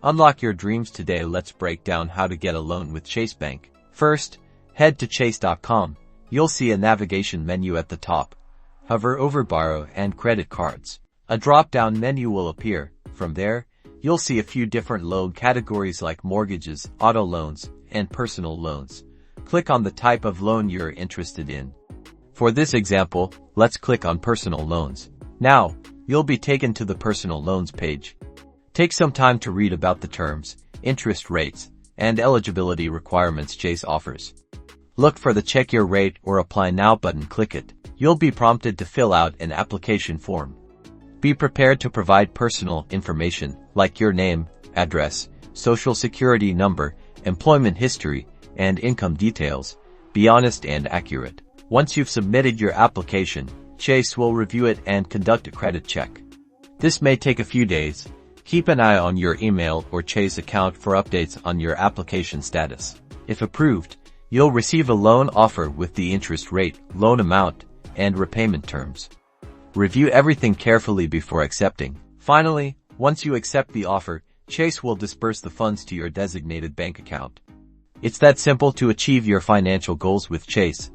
Unlock your dreams today. Let's break down how to get a loan with Chase Bank. First, head to chase.com. You'll see a navigation menu at the top. Hover over Borrow and Credit Cards. A drop-down menu will appear. From there, you'll see a few different loan categories like mortgages, auto loans, and personal loans. Click on the type of loan you're interested in. For this example, let's click on personal loans. Now, you'll be taken to the personal loans page. Take some time to read about the terms, interest rates, and eligibility requirements Chase offers. Look for the Check Your Rate or Apply Now button. Click it. You'll be prompted to fill out an application form. Be prepared to provide personal information like your name, address, social security number, employment history, and income details. Be honest and accurate. Once you've submitted your application, Chase will review it and conduct a credit check. This may take a few days. Keep an eye on your email or Chase account for updates on your application status. If approved, you'll receive a loan offer with the interest rate, loan amount, and repayment terms. Review everything carefully before accepting. Finally, once you accept the offer, Chase will disperse the funds to your designated bank account. It's that simple to achieve your financial goals with Chase.